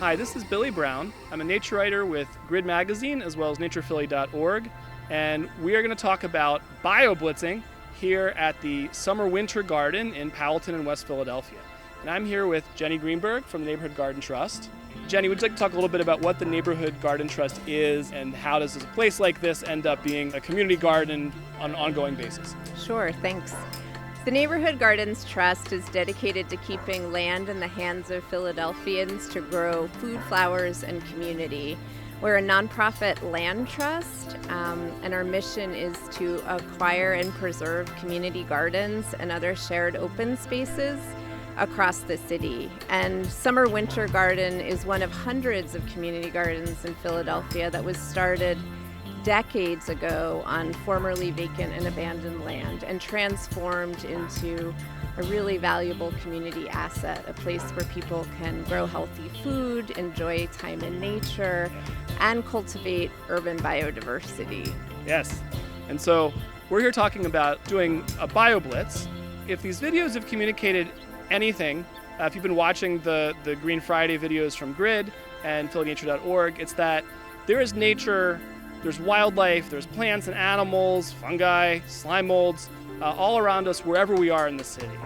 Hi, this is Billy Brown. I'm a nature writer with Grid Magazine as well as naturephilly.org, and we are going to talk about bioblitzing here at the Summer-Winter Garden in Powelton in West Philadelphia. And I'm here with Jenny Greenberg from the Neighborhood Garden Trust. Jenny, would you like to talk a little bit about what the Neighborhood Garden Trust is and how does a place like this end up being a community garden on an ongoing basis? Sure, thanks. The Neighborhood Gardens Trust is dedicated to keeping land in the hands of Philadelphians to grow food, flowers, and community. We're a nonprofit land trust, and our mission is to acquire and preserve community gardens and other shared open spaces across the city. And Summer-Winter Garden is one of hundreds of community gardens in Philadelphia that was started decades ago on formerly vacant and abandoned land and transformed into a really valuable community asset, a place where people can grow healthy food, enjoy time in nature, and cultivate urban biodiversity. Yes, and so we're here talking about doing a Bioblitz. If these videos have communicated anything, if you've been watching the Green Friday videos from Grid and phillynature.org, it's that there is nature. There's wildlife, there's plants and animals, fungi, slime molds, all around us wherever we are in the city.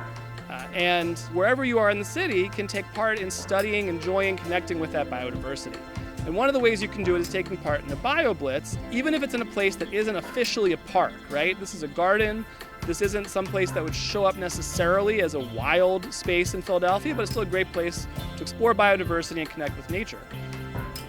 And wherever you are in the city can take part in studying, enjoying, connecting with that biodiversity. And one of the ways you can do it is taking part in the Bioblitz, even if it's in a place that isn't officially a park, right? This is a garden. This isn't some place that would show up necessarily as a wild space in Philadelphia, but it's still a great place to explore biodiversity and connect with nature.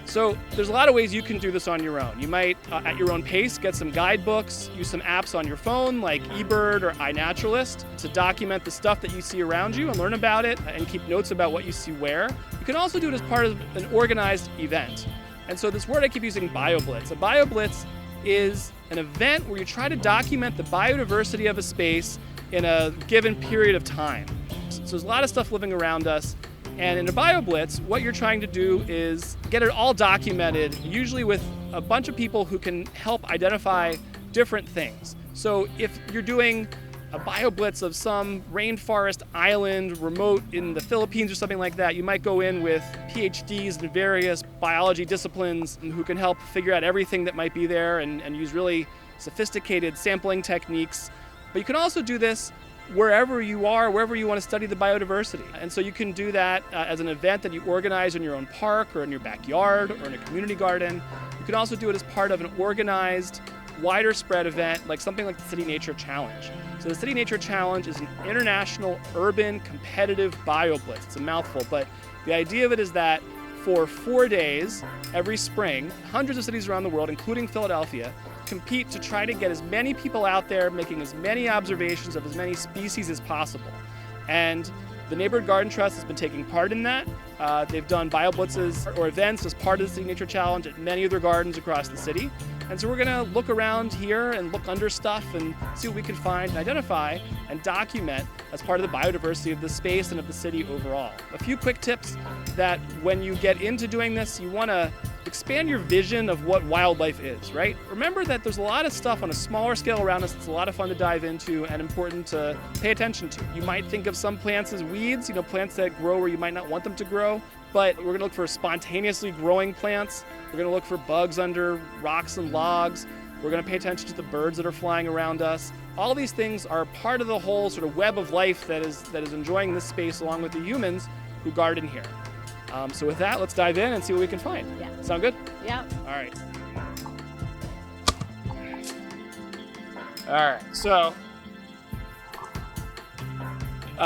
So there's a lot of ways you can do this on your own. You might, at your own pace, get some guidebooks, use some apps on your phone like eBird or iNaturalist to document the stuff that you see around you and learn about it and keep notes about what you see where. You can also do it as part of an organized event. And so this word I keep using, Bioblitz. A Bioblitz is an event where you try to document the biodiversity of a space in a given period of time. So there's a lot of stuff living around us. And in a Bioblitz, what you're trying to do is get it all documented, usually with a bunch of people who can help identify different things. So if you're doing a Bioblitz of some rainforest island remote in the Philippines or something like that, you might go in with PhDs in various biology disciplines who can help figure out everything that might be there and use really sophisticated sampling techniques. But you can also do this wherever you are, wherever you want to study the biodiversity. And so you can do that as an event that you organize in your own park or in your backyard or in a community garden. You can also do it as part of an organized, wider spread event like something like the City Nature Challenge. So the City Nature Challenge is an international, urban, competitive Bioblitz. It's a mouthful, but the idea of it is that for 4 days every spring, hundreds of cities around the world, including Philadelphia, compete to try to get as many people out there making as many observations of as many species as possible. And the Neighborhood Garden Trust has been taking part in that. They've done Bioblitzes or events as part of the City Nature Challenge at many of their gardens across the city. And so we're going to look around here and look under stuff and see what we can find and identify and document as part of the biodiversity of the space and of the city overall. A few quick tips that when you get into doing this, you want to expand your vision of what wildlife is, right? Remember that there's a lot of stuff on a smaller scale around us that's a lot of fun to dive into and important to pay attention to. You might think of some plants as weeds, plants that grow where you might not want them to grow, but we're gonna look for spontaneously growing plants. We're gonna look for bugs under rocks and logs. We're gonna pay attention to the birds that are flying around us. All these things are part of the whole sort of web of life that is enjoying this space along with the humans who garden here. So with that, let's dive in and see what we can find. Yeah. Sound good? Yeah. All right. All right, so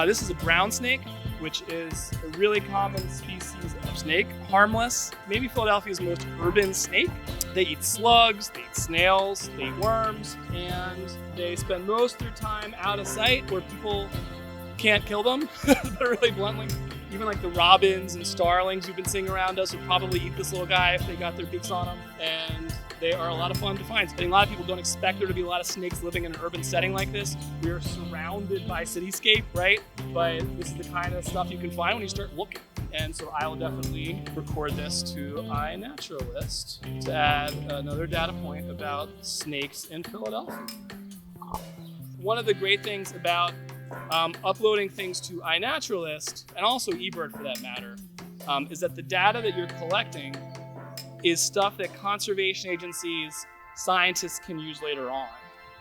this is a brown snake, which is a really common species of snake, harmless, maybe Philadelphia's most urban snake. They eat slugs, they eat snails, they eat worms, and they spend most of their time out of sight where people can't kill them, but really bluntly. Even like the robins and starlings you've been seeing around us would probably eat this little guy if they got their beaks on them. And they are a lot of fun to find. A lot of people don't expect there to be a lot of snakes living in an urban setting like this. We are surrounded by cityscape, right? But this is the kind of stuff you can find when you start looking. And so I will definitely record this to iNaturalist to add another data point about snakes in Philadelphia. One of the great things about uploading things to iNaturalist, and also eBird for that matter, is that the data that you're collecting is stuff that conservation agencies, scientists can use later on.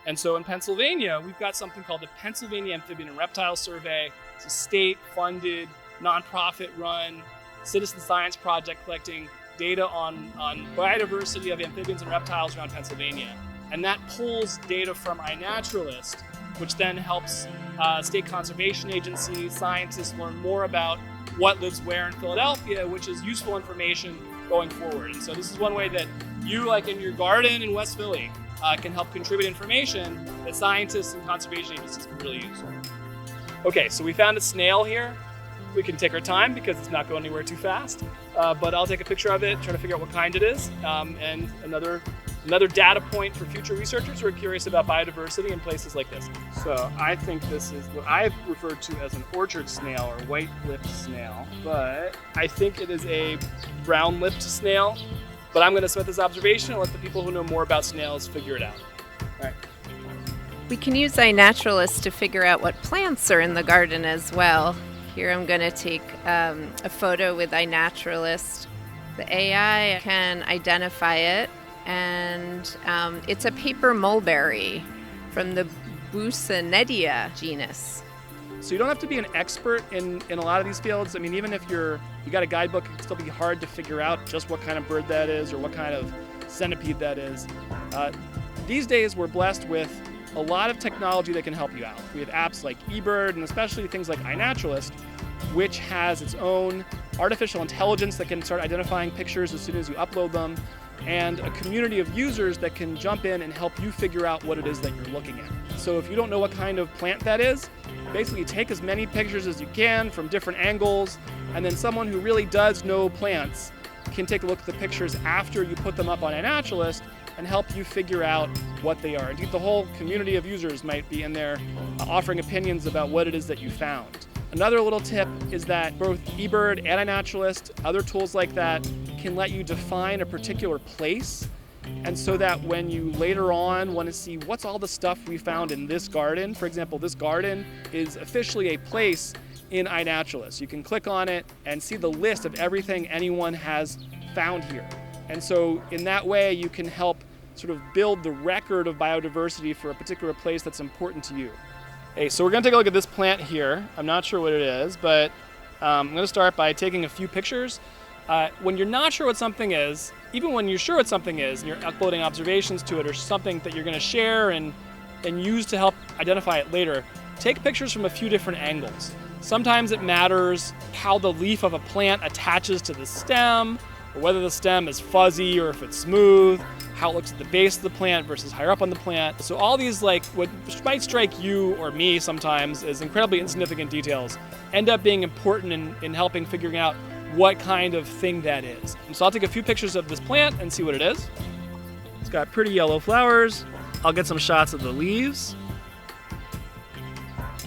And so in Pennsylvania, we've got something called the Pennsylvania Amphibian and Reptile Survey. It's a state-funded, nonprofit-run citizen science project collecting data on biodiversity of amphibians and reptiles around Pennsylvania. And that pulls data from iNaturalist, which then helps state conservation agencies, scientists learn more about what lives where in Philadelphia, which is useful information going forward. And so this is one way that you, like in your garden in West Philly, can help contribute information that scientists and conservation agencies can really use. Okay, so we found a snail here. We can take our time because it's not going anywhere too fast, but I'll take a picture of it, try to figure out what kind it is, and another data point for future researchers who are curious about biodiversity in places like this. So I think this is what I've referred to as an orchard snail or white-lipped snail, but I think it is a brown-lipped snail. But I'm going to submit this observation and let the people who know more about snails figure it out. All right. We can use iNaturalist to figure out what plants are in the garden as well. Here I'm going to take a photo with iNaturalist. The AI can identify it, and it's a paper mulberry from the Bucinadia genus. So you don't have to be an expert in a lot of these fields. I mean, even if you got a guidebook, it can still be hard to figure out just what kind of bird that is or what kind of centipede that is. These days, we're blessed with a lot of technology that can help you out. We have apps like eBird and especially things like iNaturalist, which has its own artificial intelligence that can start identifying pictures as soon as you upload them, and a community of users that can jump in and help you figure out what it is that you're looking at. So if you don't know what kind of plant that is, basically take as many pictures as you can from different angles, and then someone who really does know plants can take a look at the pictures after you put them up on iNaturalist and help you figure out what they are. Indeed, the whole community of users might be in there offering opinions about what it is that you found. Another little tip is that both eBird and iNaturalist, other tools like that, can let you define a particular place. And so that when you later on want to see what's all the stuff we found in this garden, for example, this garden is officially a place in iNaturalist. You can click on it and see the list of everything anyone has found here. And so in that way, you can help sort of build the record of biodiversity for a particular place that's important to you. Hey, so we're going to take a look at this plant here. I'm not sure what it is, but I'm going to start by taking a few pictures. When you're not sure what something is, even when you're sure what something is, and you're uploading observations to it or something that you're going to share and use to help identify it later, take pictures from a few different angles. Sometimes it matters how the leaf of a plant attaches to the stem, or whether the stem is fuzzy or if it's smooth, how it looks at the base of the plant versus higher up on the plant. So all these, like, what might strike you or me sometimes as incredibly insignificant details end up being important in helping figuring out what kind of thing that is. And so I'll take a few pictures of this plant and see what it is. It's got pretty yellow flowers. I'll get some shots of the leaves.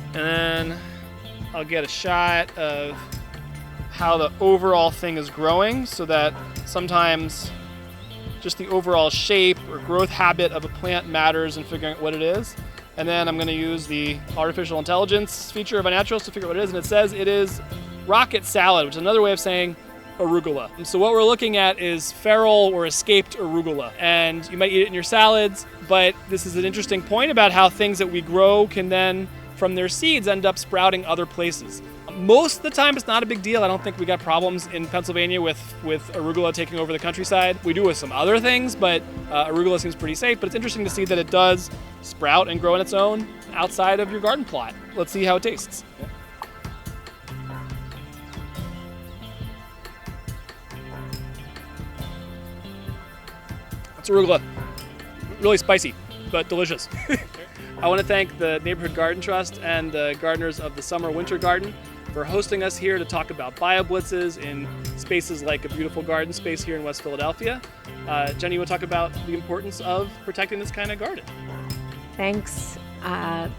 And then I'll get a shot of how the overall thing is growing, so that sometimes just the overall shape or growth habit of a plant matters in figuring out what it is. And then I'm going to use the artificial intelligence feature of iNaturalist to figure out what it is, and it says it is rocket salad, which is another way of saying arugula. And so what we're looking at is feral or escaped arugula, and you might eat it in your salads, but this is an interesting point about how things that we grow can then, from their seeds, end up sprouting other places. Most of the time, it's not a big deal. I don't think we got problems in Pennsylvania with arugula taking over the countryside. We do with some other things, but arugula seems pretty safe. But it's interesting to see that it does sprout and grow on its own outside of your garden plot. Let's see how it tastes. It's arugula. Really spicy, but delicious. I want to thank the Neighborhood Garden Trust and the gardeners of the Summer Winter Garden for hosting us here to talk about bioblitzes in spaces like a beautiful garden space here in West Philadelphia. Jenny, you want to talk about the importance of protecting this kind of garden? Thanks.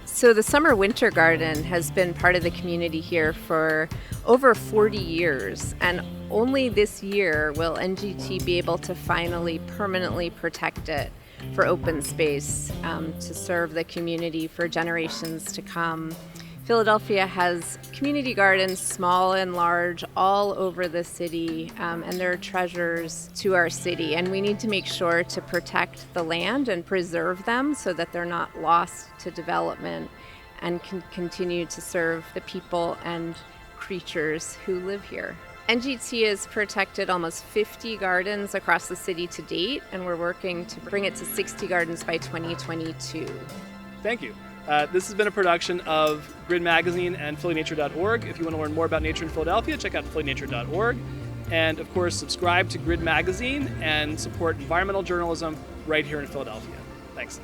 So the Summer Winter Garden has been part of the community here for over 40 years, and only this year will NGT be able to finally permanently protect it for open space to serve the community for generations to come. Philadelphia has community gardens, small and large, all over the city, and they're treasures to our city. And we need to make sure to protect the land and preserve them so that they're not lost to development and can continue to serve the people and creatures who live here. NGT has protected almost 50 gardens across the city to date, and we're working to bring it to 60 gardens by 2022. Thank you. This has been a production of Grid Magazine and PhillyNature.org. If you want to learn more about nature in Philadelphia, check out PhillyNature.org. And of course, subscribe to Grid Magazine and support environmental journalism right here in Philadelphia. Thanks.